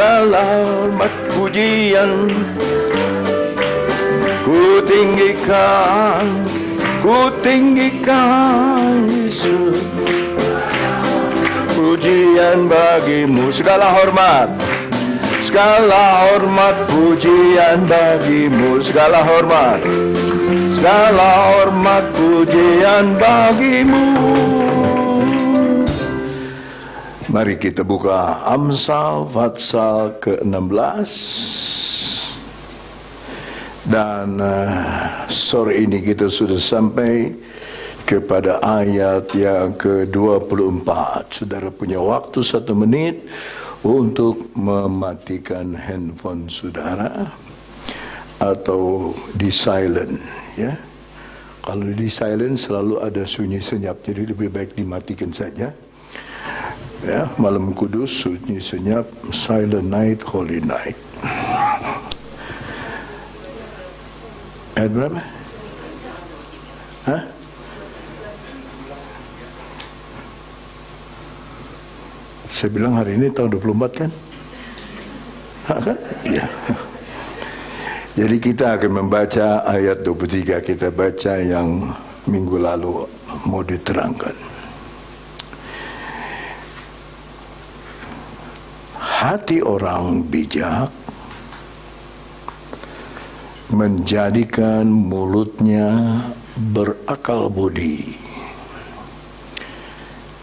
segala hormat pujian ku tinggikan Yesus. Pujian bagimu, segala hormat pujian bagimu, segala hormat pujian bagimu. Mari kita buka Amsal pasal ke-16. Dan sore ini kita sudah sampai kepada ayat yang ke-24. Saudara punya waktu 1 menit untuk mematikan handphone saudara atau di silent, ya. Kalau di silent selalu ada sunyi senyap, jadi lebih baik dimatikan saja. Ya, malam kudus, sunyi senyap, silent night, holy night. Ayat berapa? Hah? Saya bilang hari ini tahun 24 kan? Kan? Ya. Jadi kita akan membaca ayat 23. Kita baca yang minggu lalu mau diterangkan. Hati orang bijak menjadikan mulutnya berakal budi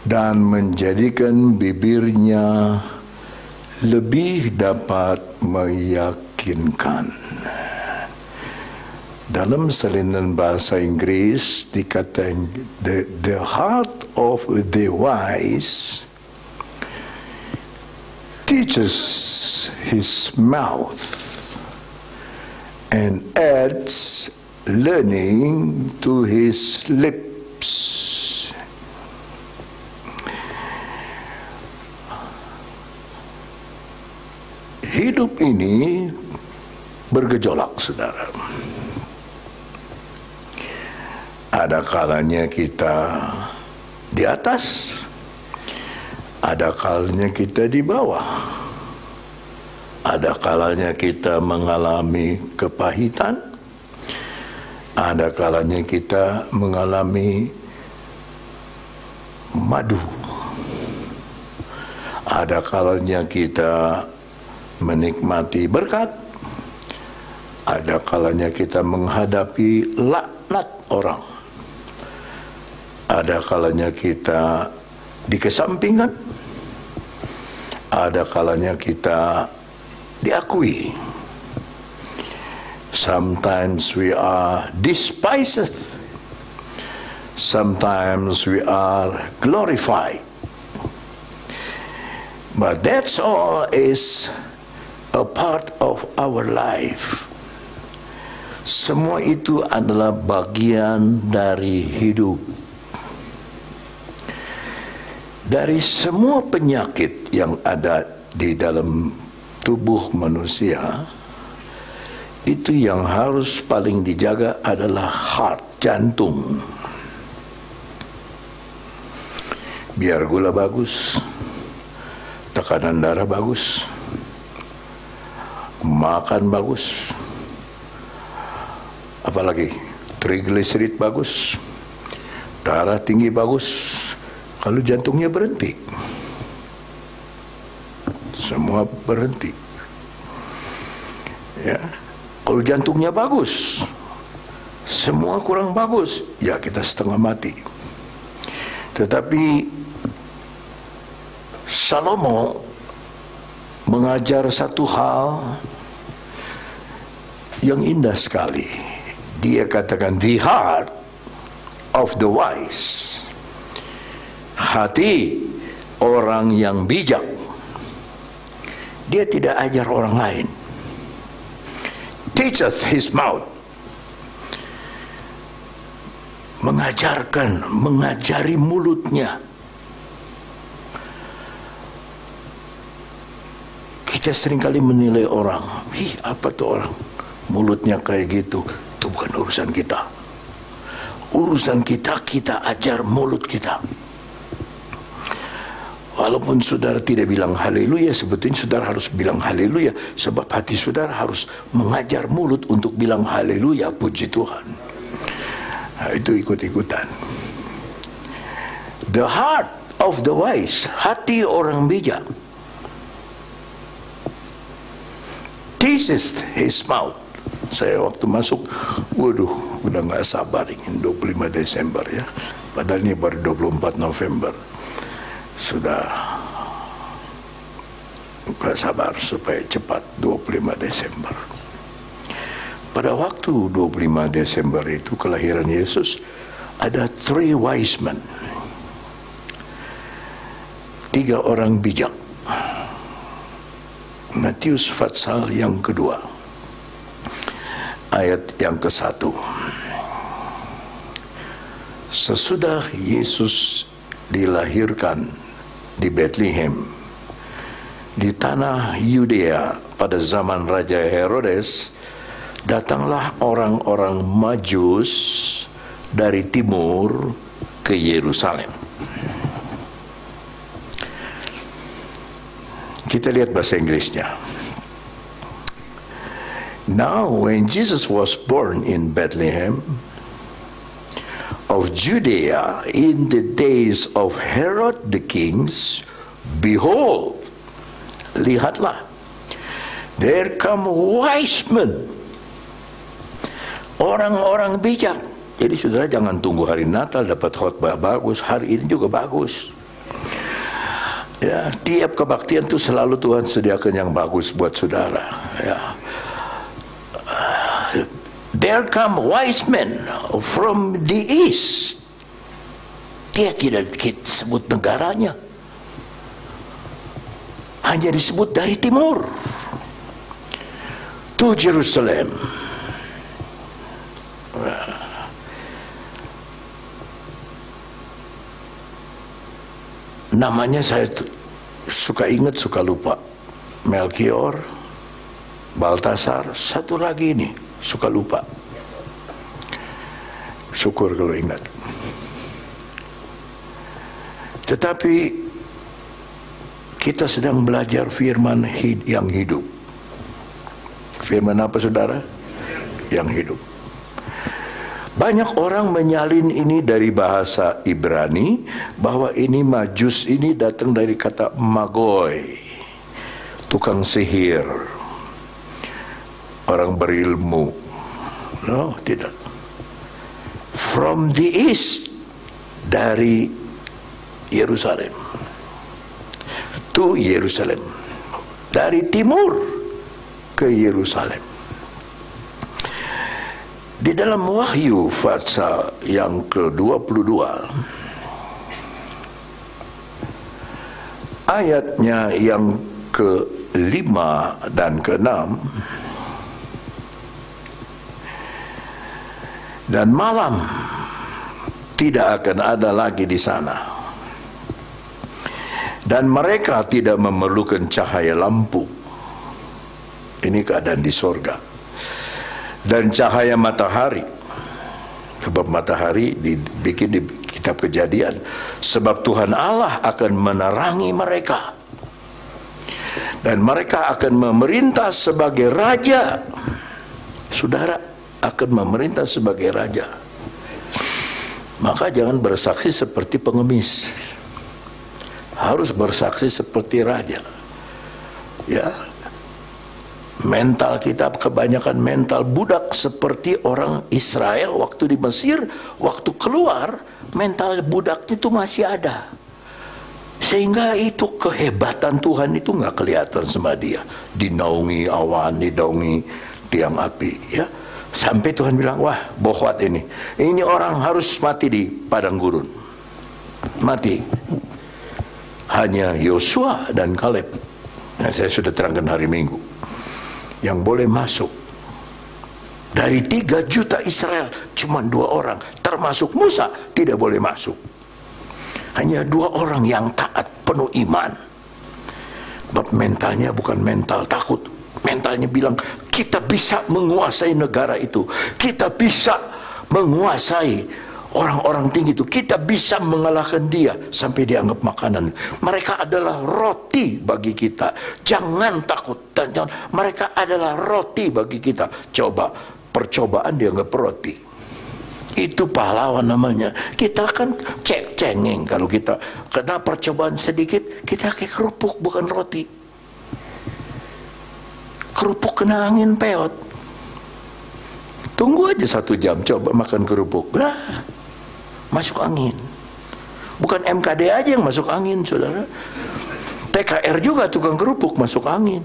dan menjadikan bibirnya lebih dapat meyakinkan. Dalam salinan bahasa Inggris dikatakan the heart of the wise teaches his mouth and adds learning to his lips. Hidup ini bergejolak, saudara. Ada kalanya kita di atas, ada kalanya kita di bawah. Ada kalanya kita mengalami kepahitan, ada kalanya kita mengalami madu, ada kalanya kita menikmati berkat, ada kalanya kita menghadapi laknat orang, ada kalanya kita dikesampingkan, ada kalanya kita diakui. Sometimes we are despised, sometimes we are glorified, but that's all is a part of our life. Semua itu adalah bagian dari hidup. Dari semua penyakit yang ada di dalam tubuh manusia, itu yang harus paling dijaga adalah heart, jantung. Biar gula bagus, tekanan darah bagus, makan bagus, apalagi trigliserid bagus, darah tinggi bagus. Kalau jantungnya berhenti, semua berhenti. Ya, kalau jantungnya bagus, semua kurang bagus, ya kita setengah mati. Tetapi Salomo mengajar satu hal yang indah sekali. Dia katakan the heart of the wise, hati orang yang bijak. Dia tidak ajar orang lain. Teacheth his mouth, mengajarkan, mengajari mulutnya. Kita seringkali menilai orang, apa tuh orang mulutnya kayak gitu. Itu bukan urusan kita. Urusan kita, kita ajar mulut kita. Walaupun saudara tidak bilang haleluya, sebetulnya saudara harus bilang haleluya, sebab hati saudara harus mengajar mulut untuk bilang haleluya, puji Tuhan. Nah, itu ikut-ikutan. The heart of the wise, hati orang bijak, teases his mouth. Saya waktu masuk, waduh, udah gak sabar ingin 25 Desember ya. Padahal ini baru 24 November. Sudah gak sabar supaya cepat 25 Desember. Pada waktu 25 Desember itu kelahiran Yesus, ada 3 wise men, 3 orang bijak. Matius pasal yang kedua, ayat yang ke-1. Sesudah Yesus dilahirkan di Bethlehem, di tanah Yudea pada zaman Raja Herodes, datanglah orang-orang Majus dari timur ke Yerusalem. Kita lihat bahasa Inggrisnya. Now when Jesus was born in Bethlehem of Judea in the days of Herod the kings, behold, lihatlah, there come wise men, orang-orang bijak. Jadi saudara jangan tunggu hari Natal dapat khotbah bagus, hari ini juga bagus. Ya, tiap kebaktian itu selalu Tuhan sediakan yang bagus buat saudara. Ya. There come wise men from the east. Dia tidak disebut negaranya, hanya disebut dari timur, to Jerusalem. Namanya saya suka ingat, suka lupa. Melchior, Baltasar, satu lagi ini suka lupa. Syukur kalau ingat. Tetapi kita sedang belajar firman yang hidup. Firman apa saudara? Yang hidup. Banyak orang menyalin ini dari bahasa Ibrani, bahwa ini Majus ini datang dari kata magoi, tukang sihir, orang berilmu. No, tidak. From the east, dari Yerusalem, to Yerusalem, dari timur ke Yerusalem. Di dalam Wahyu pasal yang ke-22, ayatnya yang ke-5 dan ke-6, dan malam tidak akan ada lagi di sana, dan mereka tidak memerlukan cahaya lampu. Ini keadaan di sorga. Dan cahaya matahari, sebab matahari dibikin di kitab Kejadian, sebab Tuhan Allah akan menerangi mereka, dan mereka akan memerintah sebagai raja. Saudara akan memerintah sebagai raja. Maka jangan bersaksi seperti pengemis, harus bersaksi seperti raja. Ya, mental kita kebanyakan mental budak seperti orang Israel waktu di Mesir. Waktu keluar, mental budaknya itu masih ada, sehingga itu kehebatan Tuhan itu nggak kelihatan sama dia. Dinaungi awan, dinaungi tiang api, ya, sampai Tuhan bilang, wah bohwat ini orang harus mati di padang gurun, mati. Hanya Yosua dan Kaleb, yang saya sudah terangkan hari Minggu, yang boleh masuk. Dari 3 juta Israel cuma 2 orang, termasuk Musa, tidak boleh masuk. Hanya 2 orang yang taat, penuh iman. Sebab mentalnya bukan mental takut, mentalnya bilang kita bisa menguasai negara itu, kita bisa menguasai orang-orang tinggi itu, kita bisa mengalahkan dia sampai dianggap makanan. Mereka adalah roti bagi kita. Jangan takut dan jangan. Mereka adalah roti bagi kita. Coba percobaan dianggap roti. Itu pahlawan namanya. Kita kan cengeng kalau kita kena percobaan sedikit, kita kayak kerupuk bukan roti. Kerupuk kena angin peot. Tunggu aja 1 jam, coba makan kerupuk. Lah, masuk angin. Bukan MKD aja yang masuk angin, saudara. TKR juga tukang kerupuk masuk angin.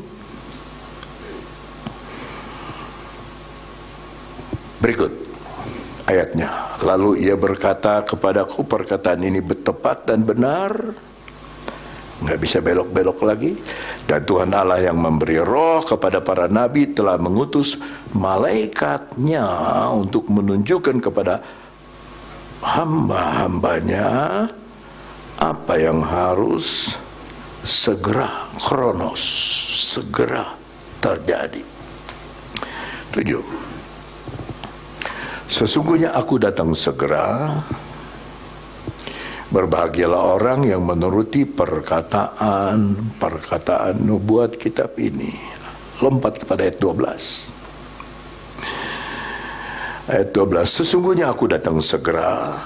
Berikut ayatnya. Lalu ia berkata kepadaku, perkataan ini tepat dan benar. Nggak bisa belok-belok lagi. Dan Tuhan Allah yang memberi roh kepada para nabi telah mengutus malaikatnya untuk menunjukkan kepada hamba-hambanya apa yang harus segera, kronos, segera terjadi. 7. Sesungguhnya aku datang segera. Berbahagialah orang yang menuruti perkataan nubuat kitab ini. Lompat kepada ayat 12. Ayat 12. Sesungguhnya aku datang segera,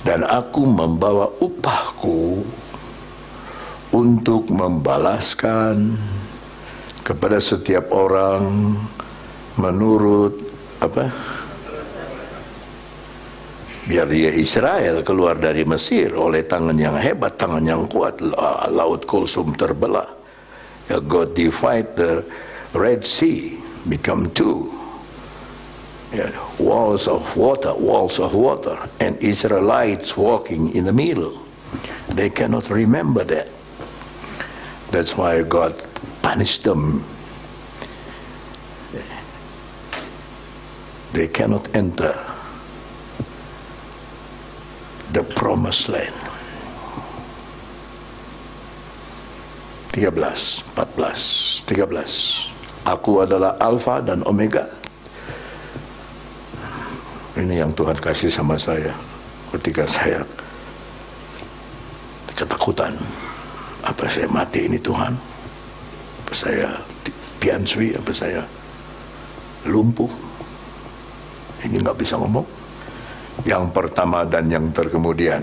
dan aku membawa upahku untuk membalaskan kepada setiap orang menurut biar dia Israel keluar dari Mesir oleh tangan yang hebat, tangan yang kuat. Laut Kulsum terbelah. God divide the Red Sea, become 2. Walls of water, and Israelites walking in the middle. They cannot remember that. That's why God punished them. They cannot enter the promised land. 13. Aku adalah Alfa dan Omega. Ini yang Tuhan kasih sama saya ketika saya ketakutan. Apa saya mati ini Tuhan? Apa saya piansui? Apa saya lumpuh? Ini nggak bisa ngomong. Yang pertama dan yang terkemudian,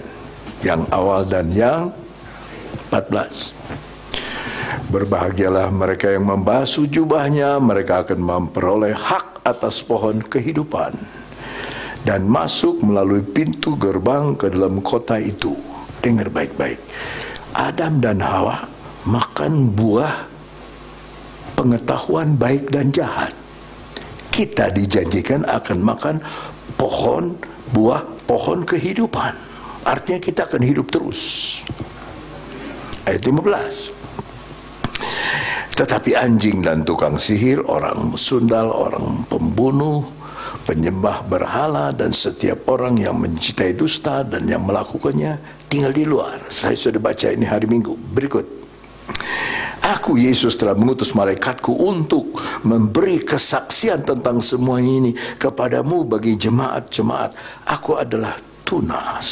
yang awal dan yang 14. Berbahagialah mereka yang membasuh jubahnya, mereka akan memperoleh hak atas pohon kehidupan dan masuk melalui pintu gerbang ke dalam kota itu. Dengar baik-baik. Adam dan Hawa makan buah pengetahuan baik dan jahat. Kita dijanjikan akan makan buah pohon kehidupan. Artinya kita akan hidup terus. Ayat 15. Tetapi anjing dan tukang sihir, orang sundal, orang pembunuh, penyembah berhala, dan setiap orang yang mencintai dusta dan yang melakukannya tinggal di luar. Saya sudah baca ini hari Minggu. Berikut. Aku, Yesus, telah mengutus malaikatku untuk memberi kesaksian tentang semua ini kepadamu bagi jemaat-jemaat. Aku adalah tunas,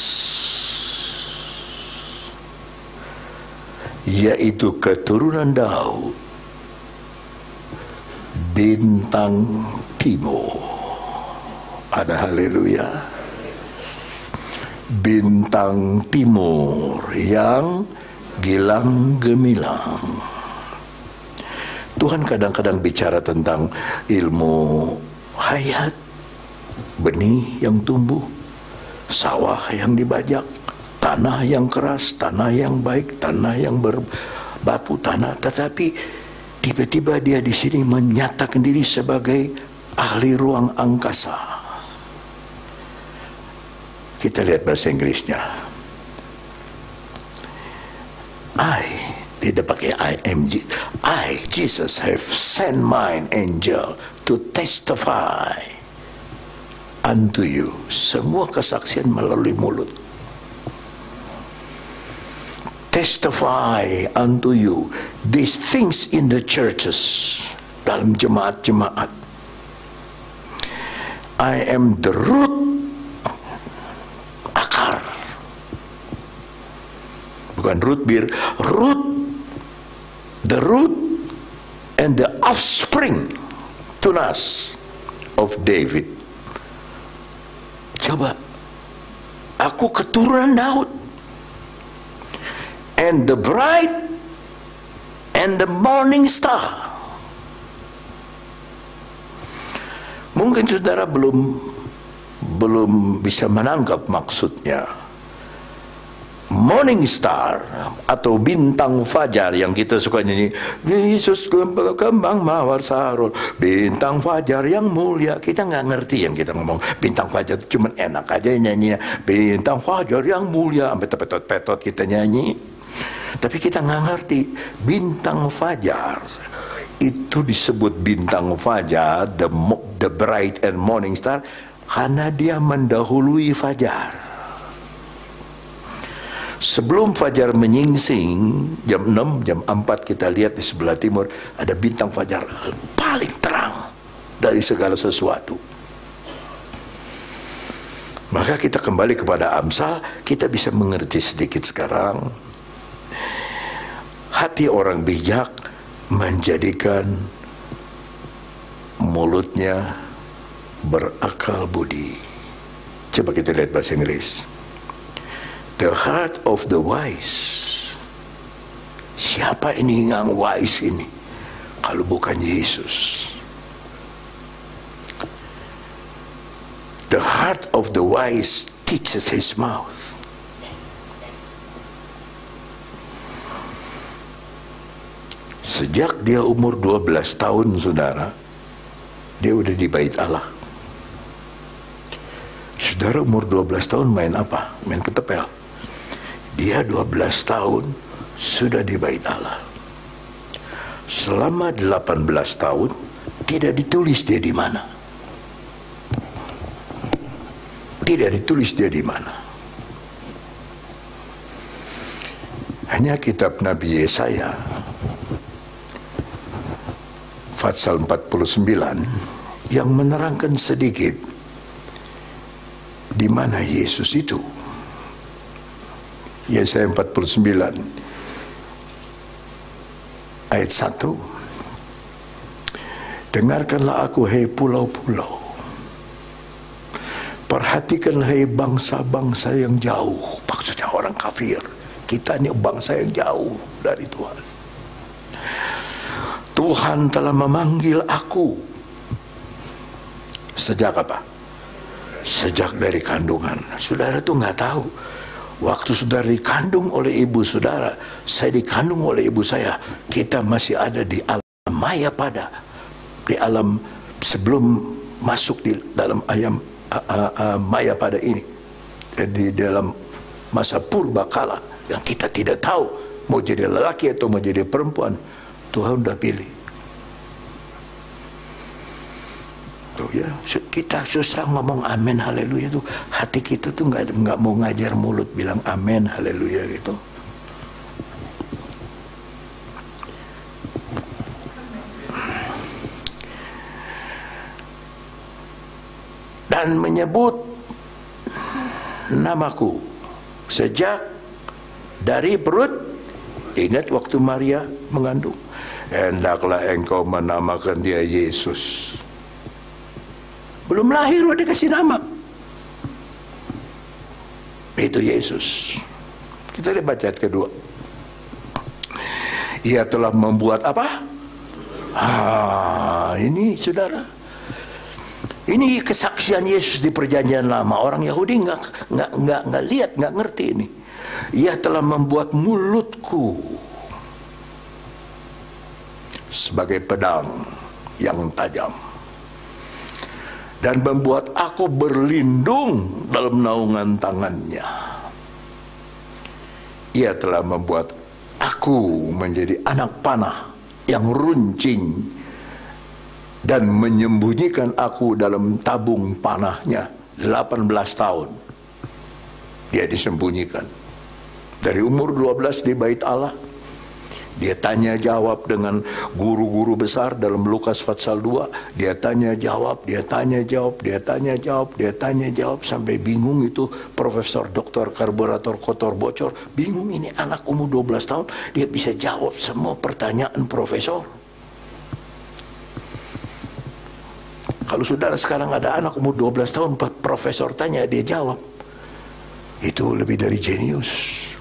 yaitu keturunan Daud, bintang timur. Ada haleluya. Bintang timur yang gilang gemilang. Tuhan kadang-kadang bicara tentang ilmu hayat, benih yang tumbuh, sawah yang dibajak, tanah yang keras, tanah yang baik, tanah yang berbatu, tanah. Tetapi tiba-tiba dia di sini menyatakan diri sebagai ahli ruang angkasa. Kita lihat bahasa Inggrisnya. Tidak pakai IMG. I, Jesus, have sent mine angel to testify unto you. Semua kesaksian melalui mulut. Testify unto you these things in the churches. Dalam jemaat-jemaat. I am the root Bukan root beer, root, the root and the offspring, tunas of David. Coba, aku keturunan Daud, and the bright and the morning star. Mungkin saudara belum bisa menangkap maksudnya. Morning star atau bintang fajar yang kita suka nyanyi, Yesus kembang mawar Saron, bintang fajar yang mulia. Kita nggak ngerti yang kita ngomong bintang fajar, cuman enak aja nyanyinya bintang fajar yang mulia, sampai petot-petot kita nyanyi. Tapi kita nggak ngerti bintang fajar itu disebut bintang fajar, the bright and morning star, karena dia mendahului fajar. Sebelum fajar menyingsing, jam 6, jam 4 kita lihat di sebelah timur ada bintang fajar paling terang dari segala sesuatu. Maka kita kembali kepada Amsal, kita bisa mengerti sedikit sekarang. Hati orang bijak menjadikan mulutnya berakal budi. Coba kita lihat bahasa Inggris. The heart of the wise. Siapa ini yang wise ini? Kalau bukan Yesus. The heart of the wise teaches his mouth. Sejak dia umur 12 tahun, saudara, dia udah di bait Allah. Saudara umur 12 tahun main apa? Main ketepel. Dia 12 tahun sudah di bait Allah. Selama 18 tahun tidak ditulis dia di mana. Tidak ditulis dia di mana. Hanya kitab Nabi Yesaya pasal 49 yang menerangkan sedikit di mana Yesus itu. Yesaya 49 ayat 1. Dengarkanlah aku, hai pulau-pulau. Perhatikanlah, hai bangsa-bangsa yang jauh. Maksudnya orang kafir. Kita ini bangsa yang jauh dari Tuhan. Tuhan telah memanggil aku. Sejak apa? Sejak dari kandungan. Saudara tuh nggak tahu. Waktu saudara dikandung oleh ibu saudara, saya dikandung oleh ibu saya, kita masih ada di alam maya pada, di alam sebelum masuk di dalam maya pada ini, di dalam masa purba kala yang kita tidak tahu mau jadi lelaki atau mau jadi perempuan. Tuhan udah pilih. Tuh ya, kita susah ngomong amin haleluya tuh, hati kita tuh nggak mau ngajar mulut bilang amin haleluya gitu. Dan menyebut namaku sejak dari perut. Ingat waktu Maria mengandung, hendaklah engkau menamakan dia Yesus. Belum lahir udah dikasih nama. Itu Yesus. Kita lihat baca ayat kedua. Ia telah membuat apa? Ini saudara. Ini kesaksian Yesus di perjanjian lama. Orang Yahudi nggak lihat, nggak ngerti ini. Ia telah membuat mulutku sebagai pedang yang tajam, dan membuat aku berlindung dalam naungan tangannya. Ia telah membuat aku menjadi anak panah yang runcing, dan menyembunyikan aku dalam tabung panahnya. 18 tahun dia disembunyikan. Dari umur 12 di bait Allah, Dia tanya jawab dengan guru-guru besar dalam Lukas pasal 2. Dia tanya jawab, dia tanya jawab, dia tanya jawab, dia tanya jawab, sampai bingung itu profesor, doktor, karburator, kotor, bocor. Bingung, ini anak umur 12 tahun, dia bisa jawab semua pertanyaan profesor. Kalau saudara sekarang ada anak umur 12 tahun, profesor tanya, dia jawab. Itu lebih dari jenius.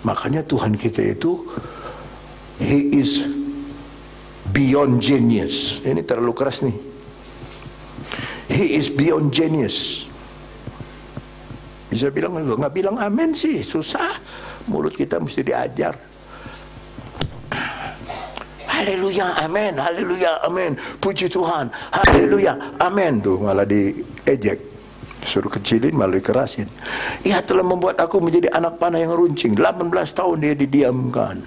Makanya Tuhan kita itu, He is beyond genius. Ini terlalu keras nih. He is beyond genius. Bisa bilang, nggak bilang amin sih, susah. Mulut kita mesti diajar. Haleluya, amin, haleluya, amin. Puji Tuhan, haleluya, amin. Tuh malah diejek. Suruh kecilin malah dikerasin. Ia telah membuat aku menjadi anak panah yang runcing. 18 tahun dia didiamkan.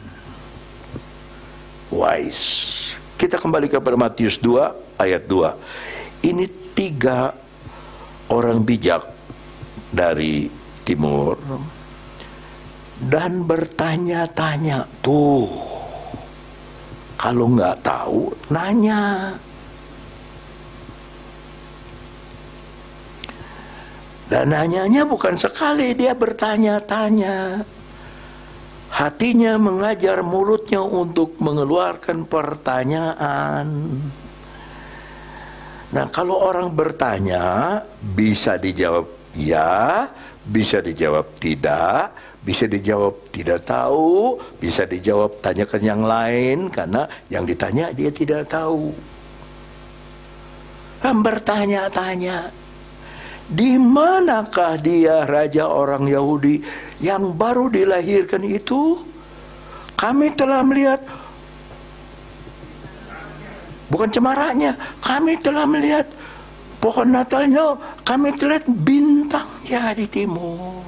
Wise. Kita kembali kepada Matius 2 ayat 2. Ini 3 orang bijak dari timur dan bertanya-tanya. Tuh, kalau nggak tahu nanya. Dan nanyanya bukan sekali, dia bertanya-tanya. Hatinya mengajar mulutnya untuk mengeluarkan pertanyaan. Nah, kalau orang bertanya, bisa dijawab ya, bisa dijawab tidak, bisa dijawab tidak tahu, bisa dijawab tanyakan yang lain, karena yang ditanya dia tidak tahu. Bertanya-tanya, di manakah dia raja orang Yahudi yang baru dilahirkan itu? Kami telah melihat, bukan cemaraknya, kami telah melihat pohon Natalnya, kami telah lihat bintangnya di timur.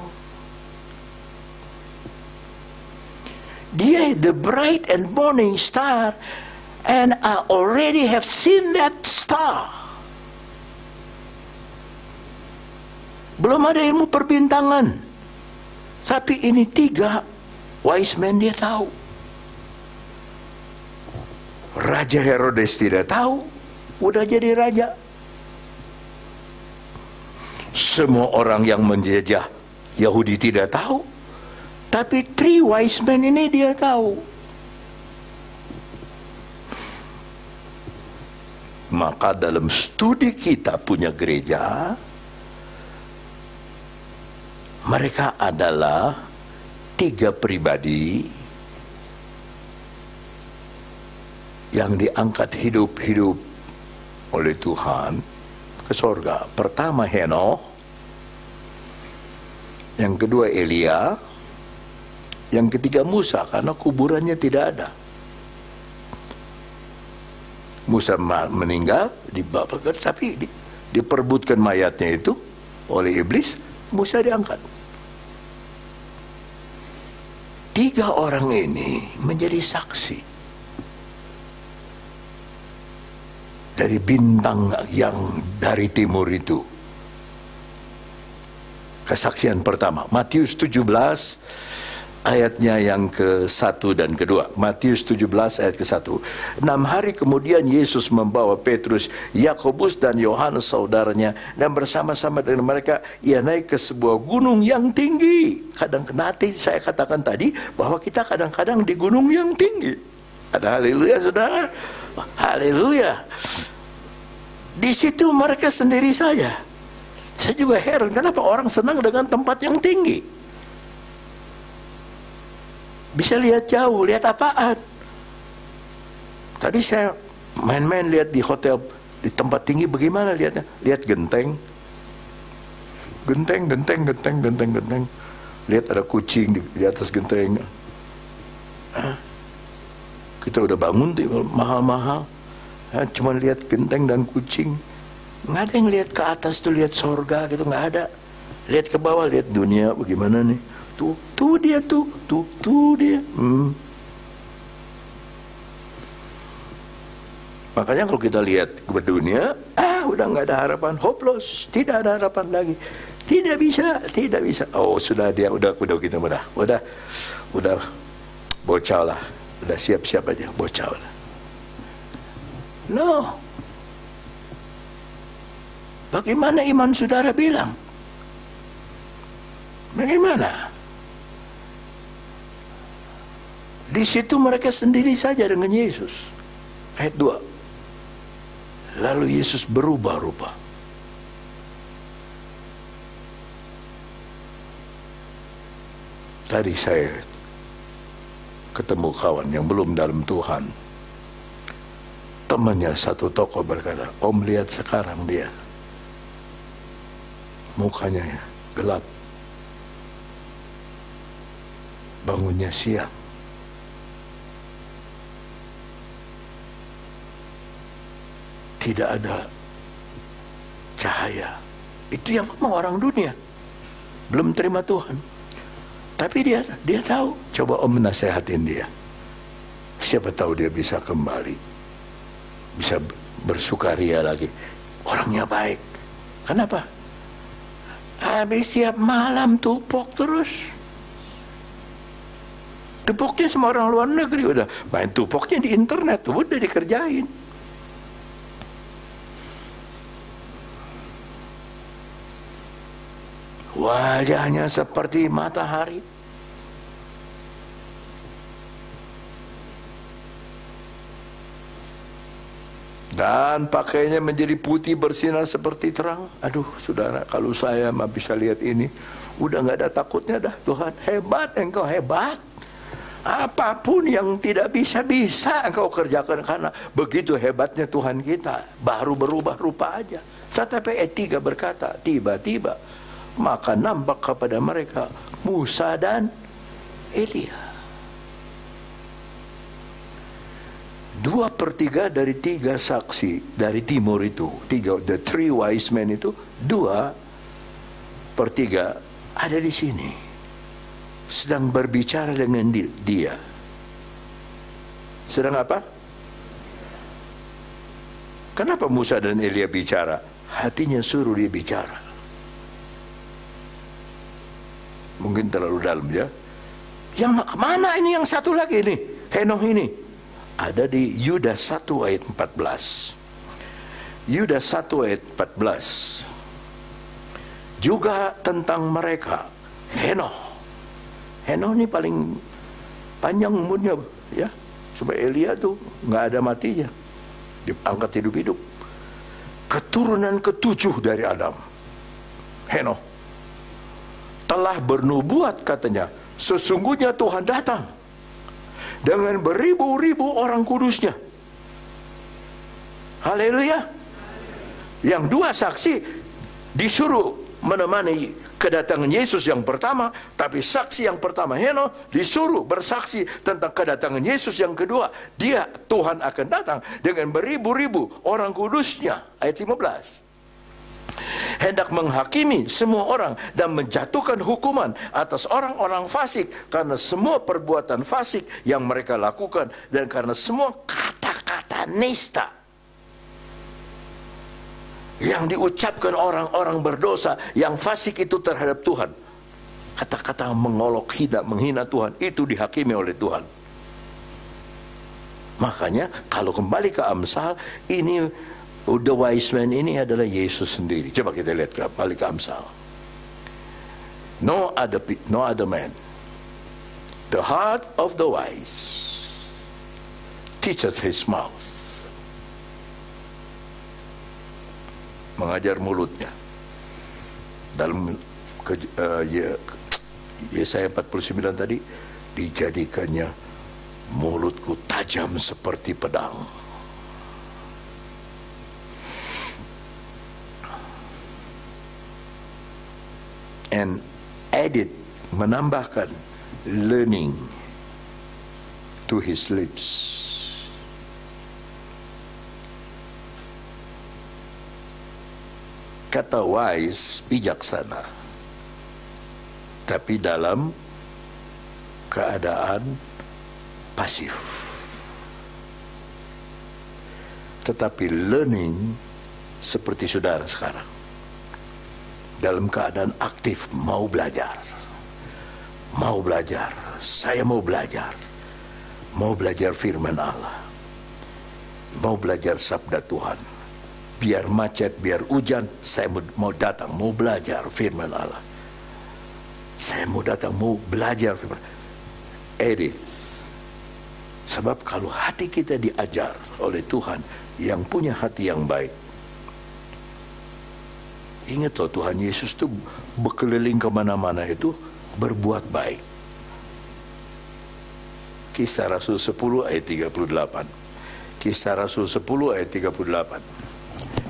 Dia the bright and morning star, and I already have seen that star. Belum ada ilmu perbintangan, tapi ini 3 wise men dia tahu. Raja Herodes tidak tahu, udah jadi raja. Semua orang yang menjajah Yahudi tidak tahu, tapi 3 wise men ini dia tahu. Maka dalam studi kita punya gereja, mereka adalah 3 pribadi yang diangkat hidup-hidup oleh Tuhan ke sorga. Pertama Henokh, yang kedua Elia, yang ketiga Musa, karena kuburannya tidak ada. Musa meninggal, tapi diperbutkan mayatnya itu oleh iblis. Musa diangkat. 3 orang ini menjadi saksi dari bintang yang dari timur itu. Kesaksian pertama, Matius 17 ayatnya yang ke-1 dan ke-2. Matius 17 ayat ke-1. 6 hari kemudian Yesus membawa Petrus, Yakobus dan Yohanes saudaranya, dan bersama-sama dengan mereka ia naik ke sebuah gunung yang tinggi. Nanti saya katakan tadi bahwa kita kadang-kadang di gunung yang tinggi. Ada haleluya saudara. Haleluya. Di situ mereka sendiri saja. Saya juga heran kenapa orang senang dengan tempat yang tinggi. Bisa lihat jauh, lihat apaan? Tadi saya main-main lihat di hotel, di tempat tinggi bagaimana lihatnya? Lihat genteng. Genteng. Lihat ada kucing di atas genteng. Kita udah bangun tuh mahal-mahal. Cuma lihat genteng dan kucing. Nggak ada yang lihat ke atas tuh, lihat sorga gitu, nggak ada. Lihat ke bawah, lihat dunia bagaimana nih. Tuh dia. Makanya kalau kita lihat ke dunia, udah nggak ada harapan, hopeless, tidak ada harapan lagi, tidak bisa. Oh sudah kita udah bocah lah, Udah siap-siap aja, bocah. No. Bagaimana iman saudara bilang? Bagaimana? Di situ mereka sendiri saja dengan Yesus. Ayat 2. Lalu Yesus berubah rupa. Tadi saya ketemu kawan yang belum dalam Tuhan. Temannya satu toko berkata, "Om, lihat sekarang dia. Mukanya gelap. Bangunnya siang. Tidak ada cahaya." Itu yang ngomong orang dunia. Belum terima Tuhan. Tapi dia tahu. Coba Om menasehatin dia. Siapa tahu dia bisa kembali. Bisa bersukaria lagi. Orangnya baik. Kenapa? Habis tiap malam tupok terus. Tupoknya sama orang luar negeri. Udah main tupoknya di internet. Udah dikerjain. Wajahnya seperti matahari. Dan pakainya menjadi putih bersinar seperti terang. Aduh saudara, kalau saya mah bisa lihat ini, udah nggak ada takutnya dah. Tuhan, hebat, Engkau hebat. Apapun yang tidak bisa Engkau kerjakan, karena begitu hebatnya Tuhan kita. Baru berubah rupa aja. Tetapi ayat 3 berkata, tiba-tiba maka nampak kepada mereka Musa dan Elia. 2/3 dari 3 saksi dari timur itu, the 3 wise men itu, 2/3 ada di sini, sedang berbicara dengan dia. Sedang apa? Kenapa Musa dan Elia bicara? Hatinya suruh dia bicara. Mungkin terlalu dalam ya. Yang mana ini yang satu lagi ini? Henoh ini. Ada di Yudas 1 ayat 14. Yudas 1 ayat 14. Juga tentang mereka. Henoh. Henoh ini paling panjang umurnya ya. Supaya Elia tuh nggak ada matinya. Diangkat hidup-hidup. Keturunan ke-7 dari Adam. Henoh. Telah bernubuat katanya. Sesungguhnya Tuhan datang dengan beribu-ribu orang kudusnya. Haleluya. Yang 2 saksi disuruh menemani kedatangan Yesus yang pertama, tapi saksi yang pertama Henoh disuruh bersaksi tentang kedatangan Yesus yang kedua. Dia, Tuhan akan datang dengan beribu-ribu orang kudusnya. Ayat 15. Hendak menghakimi semua orang dan menjatuhkan hukuman atas orang-orang fasik karena semua perbuatan fasik yang mereka lakukan dan karena semua kata-kata nista yang diucapkan orang-orang berdosa yang fasik itu terhadap Tuhan. Kata-kata mengolok, menghina Tuhan itu dihakimi oleh Tuhan. Makanya kalau kembali ke Amsal, ini the wise man ini adalah Yesus sendiri. Coba kita lihat kembali ke Amsal. No other man. The heart of the wise teaches his mouth. Mengajar mulutnya. Dalam Yesaya 49 tadi, dijadikannya mulutku tajam seperti pedang. And added, menambahkan learning to his lips. Kata wise, bijaksana, tapi dalam keadaan pasif. Tetapi learning seperti saudara sekarang, dalam keadaan aktif, mau belajar. Mau belajar, saya mau belajar. mau belajar firman Allah, mau belajar sabda Tuhan, biar macet, biar hujan, saya mau datang, mau belajar firman Allah. Saya mau datang, mau belajar firman. Edith. Sebab kalau hati kita diajar oleh Tuhan yang punya hati yang baik. Ingat loh, Tuhan Yesus itu berkeliling kemana-mana itu berbuat baik. Kisah Rasul 10 ayat 38. Kisah Rasul 10 ayat 38.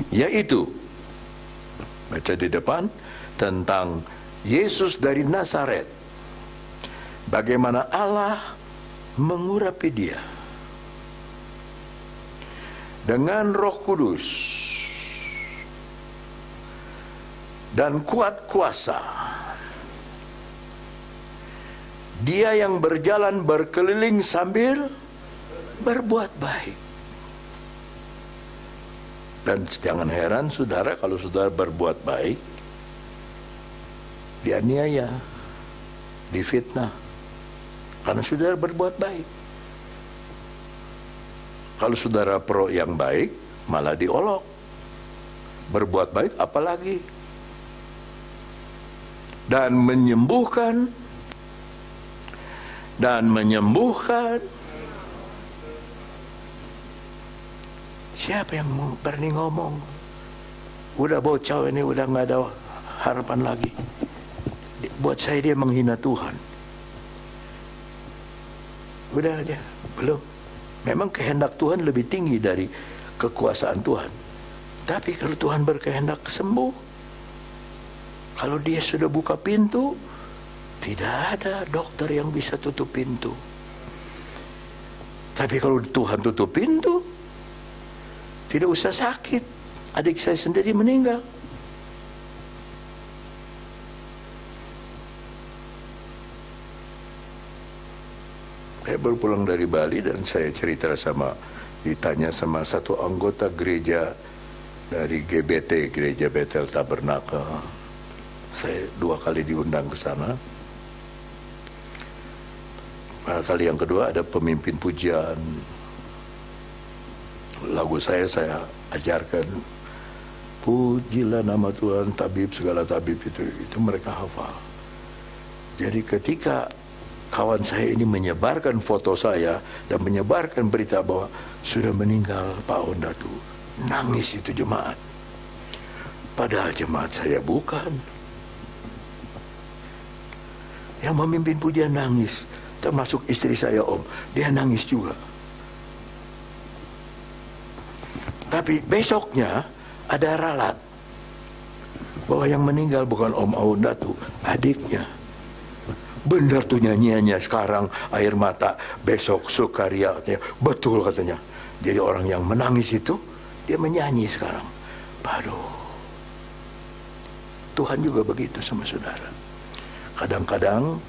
Yaitu, baca di depan, tentang Yesus dari Nazaret. Bagaimana Allah mengurapi dia dengan Roh Kudus dan kuat kuasa. Dia yang berjalan berkeliling sambil berbuat baik. Dan jangan heran saudara kalau saudara berbuat baik, dianiaya, difitnah, karena saudara berbuat baik. Kalau saudara pro yang baik, malah diolok. Berbuat baik apalagi. Dan menyembuhkan. Siapa yang berani ngomong? Udah bocah ini, udah nggak ada harapan lagi. Buat saya dia menghina Tuhan. Udah aja, belum. Memang kehendak Tuhan lebih tinggi dari kekuasaan Tuhan. Tapi kalau Tuhan berkehendak sembuh, kalau dia sudah buka pintu, tidak ada dokter yang bisa tutup pintu. Tapi kalau Tuhan tutup pintu, tidak usah sakit. Adik saya sendiri meninggal. Saya baru pulang dari Bali dan saya ditanya sama satu anggota gereja dari GBT, Gereja Bethel Tabernakel. Saya 2 kali diundang ke sana. Kali yang kedua ada pemimpin pujian. Lagu saya ajarkan. Pujilah nama Tuhan, tabib, segala tabib itu mereka hafal. Jadi ketika kawan saya ini menyebarkan foto saya dan menyebarkan berita bahwa sudah meninggal Pak Ondatu, nangis itu jemaat. Padahal jemaat saya bukan. Yang memimpin pujian nangis, termasuk istri saya Om, dia nangis juga. Tapi besoknya ada ralat bahwa yang meninggal bukan Om Ondatu, adiknya. Benar tuh nyanyiannya sekarang air mata, besok sukaria, katanya. Betul katanya. Jadi orang yang menangis itu dia menyanyi sekarang. Aduh, Tuhan juga begitu sama saudara. Kadang-kadang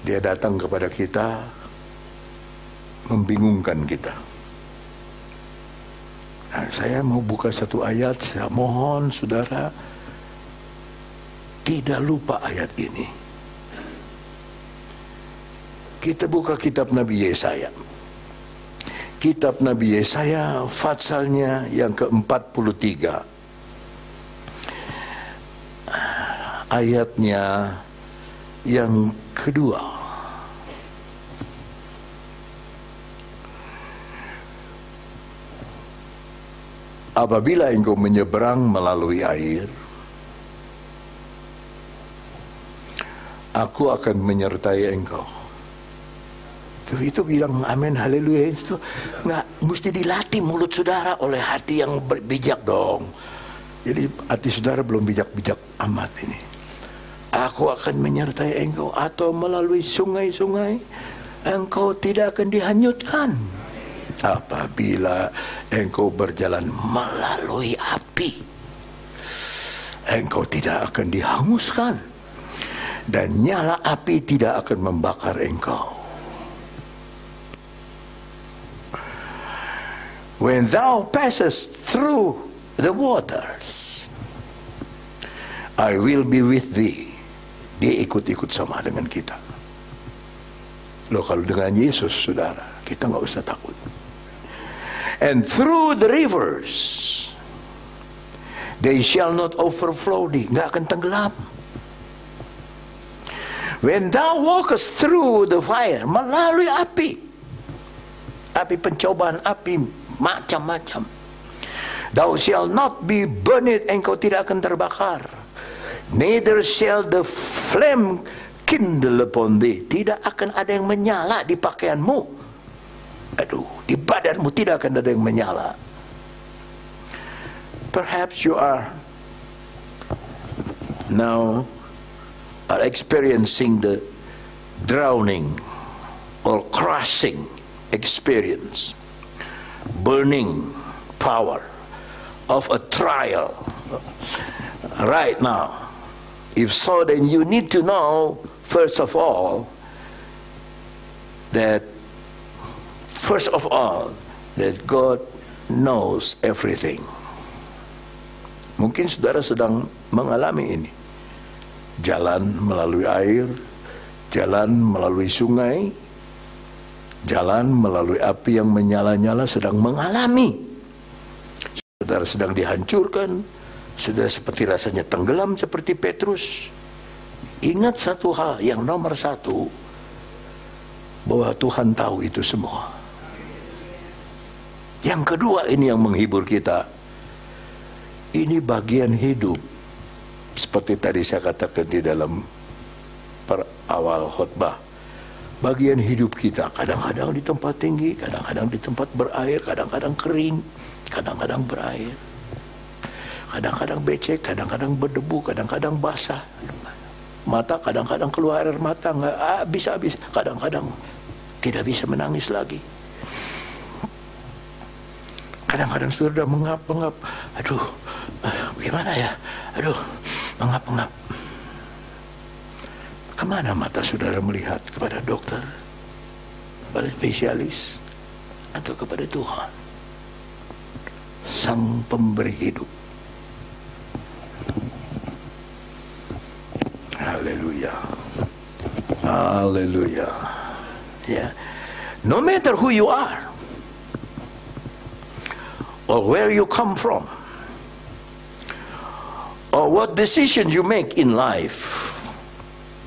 dia datang kepada kita, membingungkan kita. Nah, saya mau buka satu ayat, saya mohon saudara tidak lupa ayat ini. Kita buka kitab Nabi Yesaya. Kitab Nabi Yesaya, fatsalnya yang ke-43. Ayatnya yang kedua. Apabila engkau menyeberang melalui air, aku akan menyertai engkau. Itu bilang amin, haleluya. Itu nggak mesti dilatih mulut saudara oleh hati yang bijak dong. Jadi hati saudara belum bijak-bijak amat ini. Aku akan menyertai engkau, atau melalui sungai-sungai engkau tidak akan dihanyutkan. Apabila engkau berjalan melalui api, engkau tidak akan dihanguskan, dan nyala api tidak akan membakar engkau. When thou passest through the waters, I will be with thee. Dia ikut-ikut sama dengan kita. Loh, kalau dengan Yesus, saudara, kita nggak usah takut. And through the rivers, they shall not overflow thee. Nggak akan tenggelam. When thou walkest through the fire, melalui api pencobaan, api macam-macam, thou shall not be burned, engkau tidak akan terbakar. Neither shall the flame kindle upon thee. Tidak akan ada yang menyala di pakaianmu. Aduh, di badanmu tidak akan ada yang menyala. Perhaps you are now experiencing the drowning or crushing experience, burning power of a trial right now. If so, then you need to know, first of all, that God knows everything. Mungkin saudara sedang mengalami ini. Jalan melalui air, jalan melalui sungai, jalan melalui api yang menyala-nyala, sedang mengalami. Saudara sedang dihancurkan, sudah seperti rasanya tenggelam seperti Petrus. Ingat satu hal yang nomor satu, bahwa Tuhan tahu itu semua. Yang kedua, ini yang menghibur kita. Ini bagian hidup. Seperti tadi saya katakan di dalam awal khutbah, bagian hidup kita kadang-kadang di tempat tinggi, kadang-kadang di tempat berair, kadang-kadang kering, kadang-kadang berair, kadang-kadang becek, kadang-kadang berdebu, kadang-kadang basah. Mata kadang-kadang keluar air mata, nggak habis-habis, kadang-kadang tidak bisa menangis lagi. Kadang-kadang sudah mengap-ngap, aduh, bagaimana ya, aduh, mengap-ngap. Kemana mata saudara melihat? Kepada dokter, kepada spesialis, atau kepada Tuhan, Sang Pemberi hidup? Haleluya, haleluya. Ya, no matter who you are or where you come from, or what decision you make in life,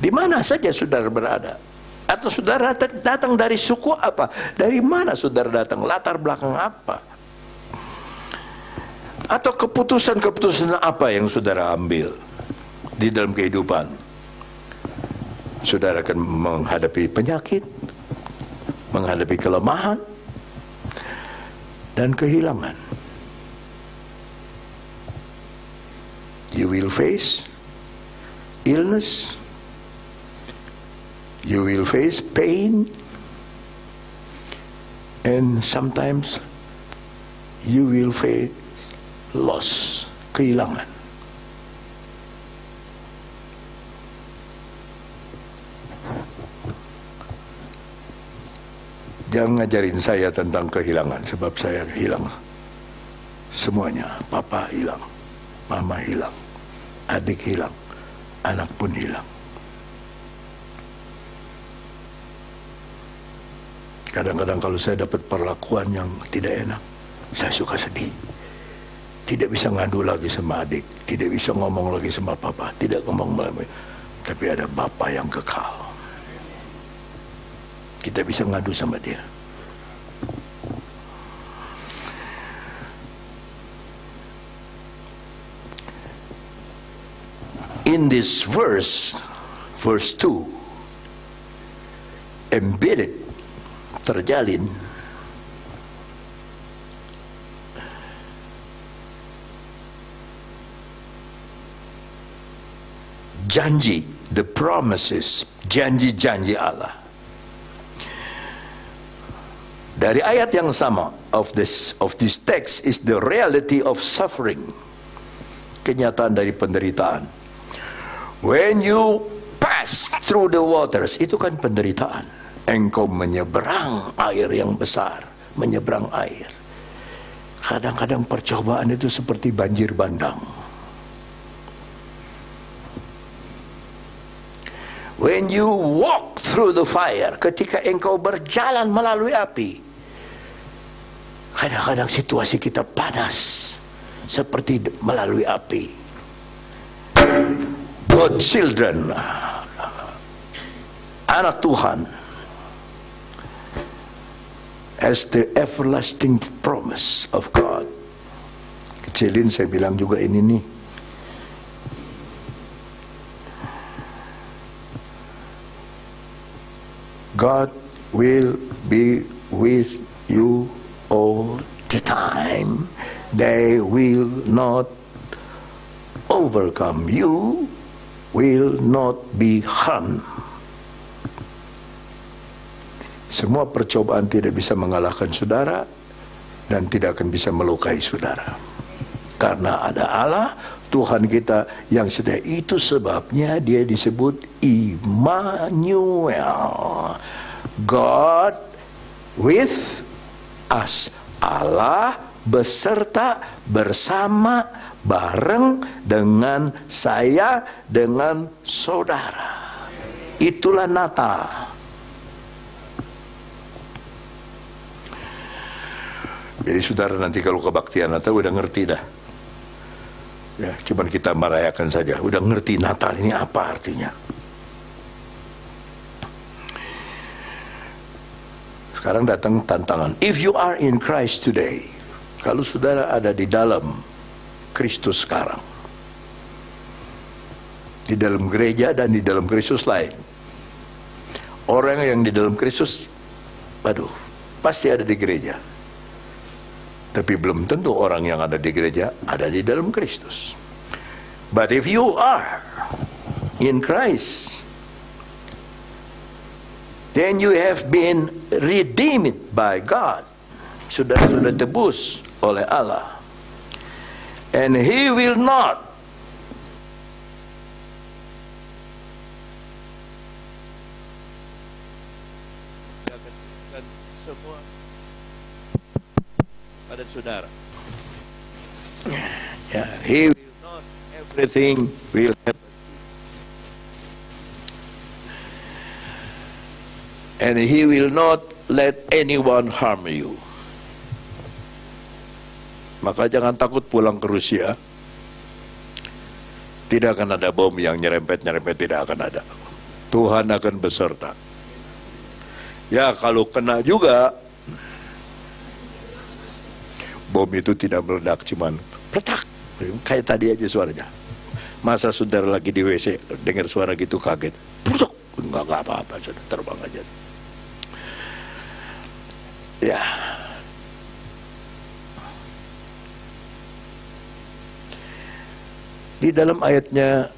di mana saja saudara berada, atau saudara datang dari suku apa, dari mana saudara datang, latar belakang apa, atau keputusan-keputusan apa yang saudara ambil di dalam kehidupan. Saudara akan menghadapi penyakit, menghadapi kelemahan, dan kehilangan. You will face illness, you will face pain, and sometimes you will face loss, kehilangan. Jangan ngajarin saya tentang kehilangan, sebab saya hilang semuanya. Papa hilang, mama hilang, adik hilang, anak pun hilang. Kadang-kadang kalau saya dapat perlakuan yang tidak enak, saya suka sedih. Tidak bisa ngadu lagi sama adik, tidak bisa ngomong lagi sama papa, tidak ngomong lagi. Tapi ada Bapa yang kekal. Kita bisa ngadu sama dia. In this verse 2, embedded, terjalin, janji, the promises, janji-janji Allah. Dari ayat yang sama of this text is the reality of suffering, kenyataan dari penderitaan. When you pass through the waters, itu kan penderitaan. Engkau menyeberang air yang besar, menyeberang air. Kadang-kadang percobaan itu seperti banjir bandang. When you walk through the fire, ketika engkau berjalan melalui api, kadang-kadang situasi kita panas seperti melalui api. God's children, anak Tuhan, as the everlasting promise of God. Kecilin saya bilang juga ini nih. God will be with you all the time. They will not overcome you, will not be harmed. Semua percobaan tidak bisa mengalahkan saudara dan tidak akan bisa melukai saudara. Karena ada Allah, Tuhan kita yang setia. Itu sebabnya dia disebut Immanuel. God with us. Allah beserta, bersama, bareng dengan saya, dengan saudara. Itulah Natal. Jadi saudara nanti kalau kebaktian Natal udah ngerti dah. Ya, cuman kita merayakan saja. Udah ngerti Natal ini apa artinya. Sekarang datang tantangan. If you are in Christ today, kalau saudara ada di dalam Kristus sekarang, di dalam gereja dan di dalam Kristus lain, orang yang di dalam Kristus, aduh, pasti ada di gereja. Tapi belum tentu orang yang ada di gereja ada di dalam Kristus. But if you are in Christ, then you have been redeemed by God. Sudah tebus oleh Allah. And He will not semua pada saudara. Yeah, He will not everything will happen. And He will not let anyone harm you. Maka jangan takut pulang ke Rusia. Tidak akan ada bom yang nyerempet-nyerempet, tidak akan ada. Tuhan akan beserta. Ya kalau kena juga, bom itu tidak meledak, cuman peletak. Kayak tadi aja suaranya. Masa saudara lagi di WC, dengar suara gitu kaget. Pusuk. Enggak apa-apa, sudah terbang aja. Ya. Di dalam ayatnya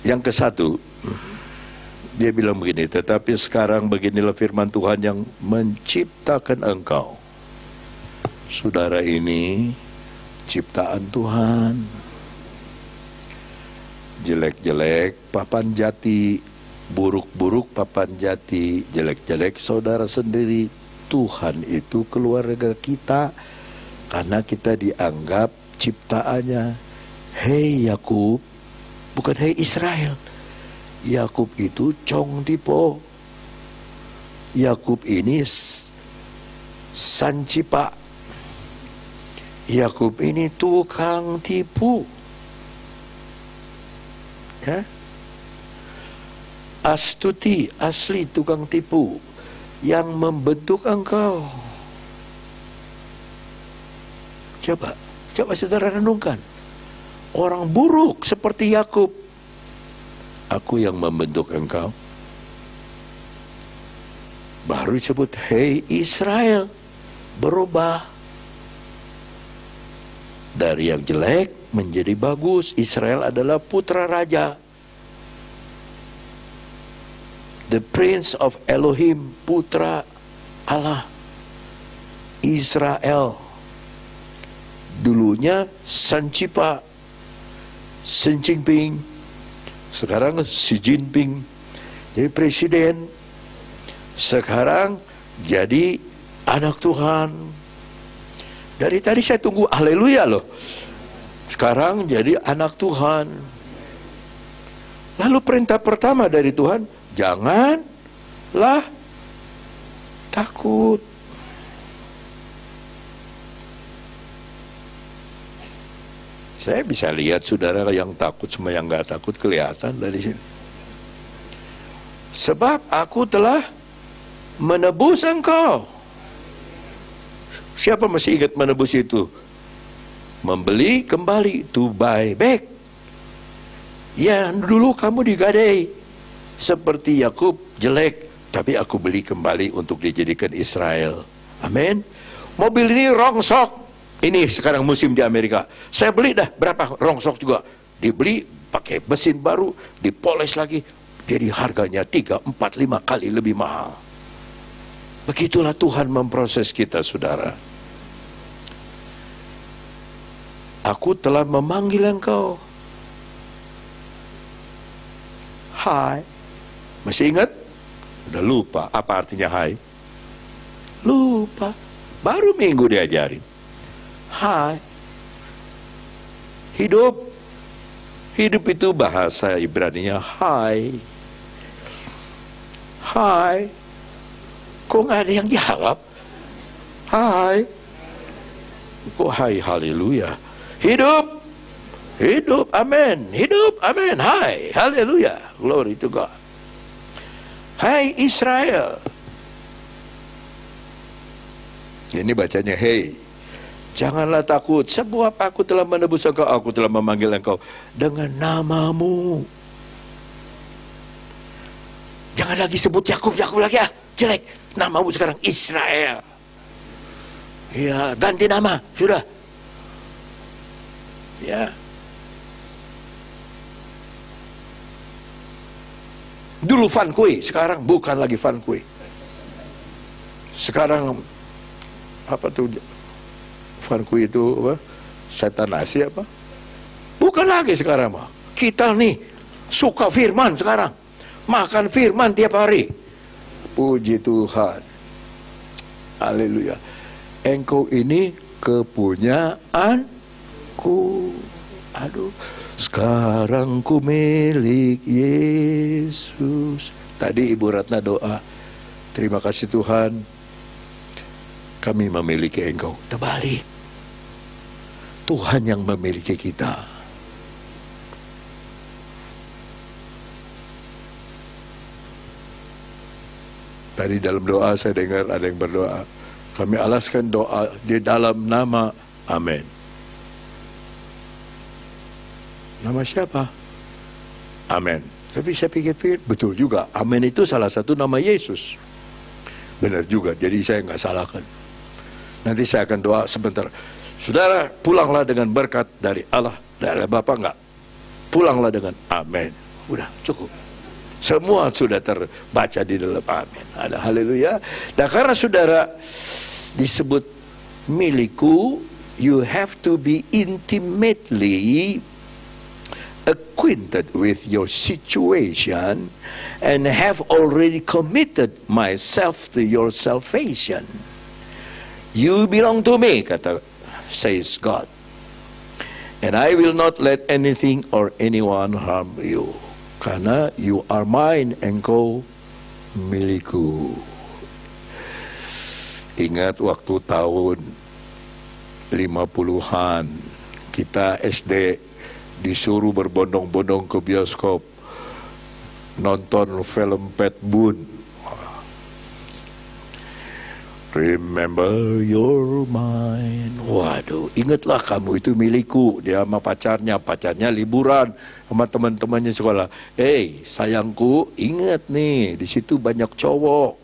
yang ke-1, dia bilang begini, tetapi sekarang beginilah firman Tuhan yang menciptakan engkau. Saudara ini ciptaan Tuhan. Jelek-jelek papan jati, buruk-buruk papan jati, jelek-jelek saudara sendiri. Tuhan itu keluarga kita karena kita dianggap ciptaannya. Hei Yakub, bukan hei Israel. Yakub itu cong tipo. Yakub ini sancipa. Yakub ini tukang tipu. Ya? Astuti, asli tukang tipu yang membentuk engkau. Coba saudara renungkan. Orang buruk seperti Yakub, aku yang membentuk engkau. Baru disebut, hei Israel, berubah. Dari yang jelek menjadi bagus. Israel adalah putra raja. The Prince of Elohim, putra Allah. Israel. Dulunya Sancipa, Xi Jinping. Sekarang Xi Jinping. Jadi presiden. Sekarang jadi anak Tuhan. Dari tadi saya tunggu haleluya loh. Sekarang jadi anak Tuhan. Lalu perintah pertama dari Tuhan, janganlah takut. Saya bisa lihat saudara yang takut sama yang nggak takut kelihatan dari sini. Sebab aku telah menebus engkau. Siapa masih ingat menebus itu? Membeli kembali, to buy back. Ya, dulu kamu digadai seperti Yakub jelek, tapi aku beli kembali untuk dijadikan Israel. Amin. Mobil ini rongsok. Ini sekarang musim di Amerika. Saya beli dah berapa rongsok juga. Dibeli pakai mesin baru, dipoles lagi. Jadi harganya 3, 4, 5 kali lebih mahal. Begitulah Tuhan memproses kita, saudara. Aku telah memanggil engkau. Hai. Masih ingat? Udah lupa apa artinya hai? Lupa. Baru minggu diajarin. Hai. Hidup. Hidup itu bahasa Ibraninya hai. Hai. Kok nggak ada yang jawab? Hai. Kok hai, haleluya. Hidup. Hidup, amin. Hidup, amin. Hai, haleluya. Glory to God. Hai Israel. Ini bacanya hey. Janganlah takut, sebab aku telah menebus engkau, aku telah memanggil engkau dengan namamu. Jangan lagi sebut Yakub lagi ya, jelek. Namamu sekarang Israel. Ya, ganti nama, sudah. Ya. Dulu Van Kui, sekarang bukan lagi Van Kui. Sekarang apa tuh? Van Kui itu apa? Setanasi apa? Bukan lagi sekarang, mah. Kita nih suka firman sekarang. Makan firman tiap hari. Puji Tuhan. Haleluya. Engkau ini kepunyaanku. Aduh. Sekarang ku milik Yesus. Tadi Ibu Ratna doa. Terima kasih Tuhan. Kami memiliki engkau. Terbalik. Tuhan yang memiliki kita. Tadi dalam doa saya dengar ada yang berdoa. Kami alaskan doa di dalam nama Amin. Nama siapa? Amin. Tapi saya pikir-pikir, betul juga. Amin itu salah satu nama Yesus. Benar juga, jadi saya nggak salahkan. Nanti saya akan doa sebentar. Saudara, pulanglah dengan berkat dari Allah, dari Bapa enggak? Pulanglah dengan amin. Udah, cukup. Semua sudah terbaca di dalam amin. Ada haleluya. Dan karena saudara disebut milikku, you have to be intimately acquainted with your situation and have already committed myself to your salvation. You belong to me, says God. And I will not let anything or anyone harm you. Karena you are mine, engkau milikku. Ingat waktu tahun 50-an, kita SD disuruh berbondong-bondong ke bioskop nonton film Pat Boone. Remember you're mine. Waduh, ingatlah kamu itu milikku. Dia sama pacarnya liburan sama teman-temannya sekolah. Hey, sayangku, ingat nih, di situ banyak cowok.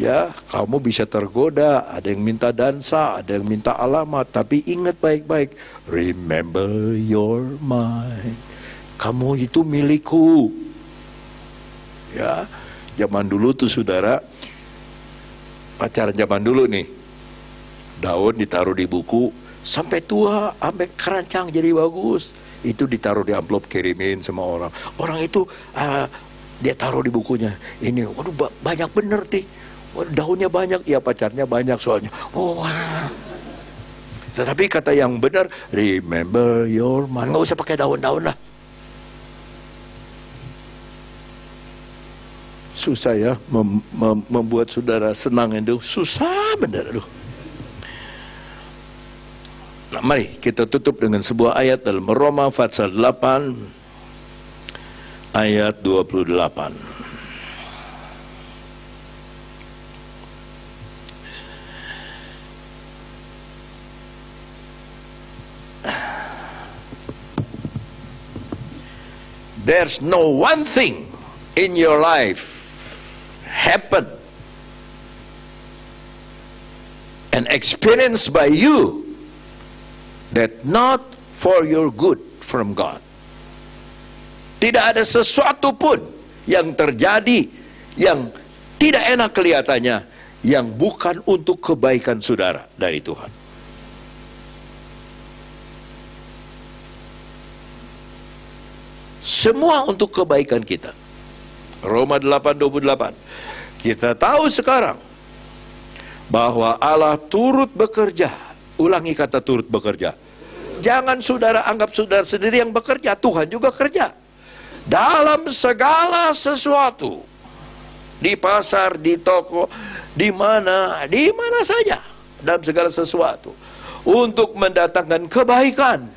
Ya, kamu bisa tergoda. Ada yang minta dansa, ada yang minta alamat. Tapi ingat baik-baik. Remember you're mine. Kamu itu milikku. Ya, zaman dulu tuh saudara, pacaran zaman dulu nih, daun ditaruh di buku sampai tua, sampai kerancang jadi bagus. Itu ditaruh di amplop, kirimin sama orang. Orang itu dia taruh di bukunya. Ini, waduh banyak bener nih. Waduh, daunnya banyak, ya pacarnya banyak soalnya. Oh, wah. Tetapi kata yang benar, remember your man. Nggak usah pakai daun-daun lah. susah ya membuat saudara senang itu. Susah benar. Aduh. Nah, mari kita tutup dengan sebuah ayat dalam Roma pasal 8 ayat 28. There's no one thing in your life happen and experienced by you that not for your good from God. Tidak ada sesuatu pun yang terjadi yang tidak enak kelihatannya yang bukan untuk kebaikan saudara dari Tuhan. Semua untuk kebaikan kita. Roma 8:28. Kita tahu sekarang bahwa Allah turut bekerja. Ulangi kata turut bekerja. Jangan saudara anggap saudara sendiri yang bekerja, Tuhan juga kerja. Dalam segala sesuatu. Di pasar, di toko, di mana saja. Dalam segala sesuatu. Untuk mendatangkan kebaikan.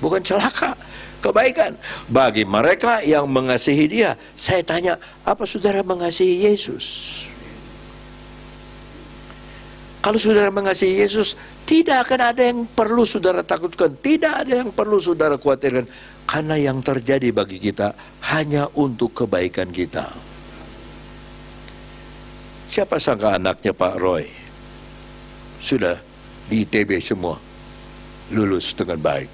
Bukan celaka. Kebaikan. Bagi mereka yang mengasihi dia. Saya tanya, apa saudara mengasihi Yesus? Kalau saudara mengasihi Yesus, tidak akan ada yang perlu saudara takutkan. Tidak ada yang perlu saudara khawatirkan. Karena yang terjadi bagi kita hanya untuk kebaikan kita. Siapa sangka anaknya Pak Roy sudah di ITB semua lulus dengan baik?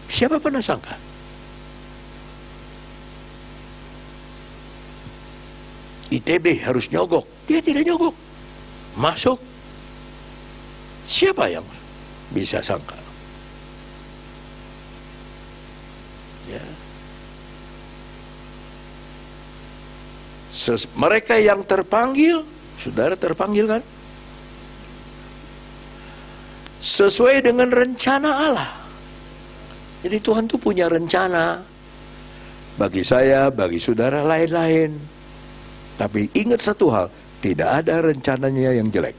Siapa pernah sangka? ITB harus nyogok. Dia tidak nyogok. Masuk. Siapa yang bisa sangka? Ya. Mereka yang terpanggil, saudara terpanggil kan? Sesuai dengan rencana Allah. Jadi Tuhan tuh punya rencana bagi saya, bagi saudara lain-lain. Tapi ingat satu hal, tidak ada rencananya yang jelek.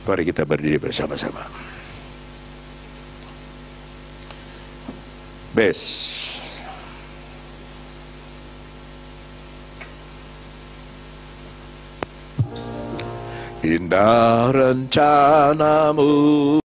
Mari kita berdiri bersama-sama. Best. Indah rencanamu.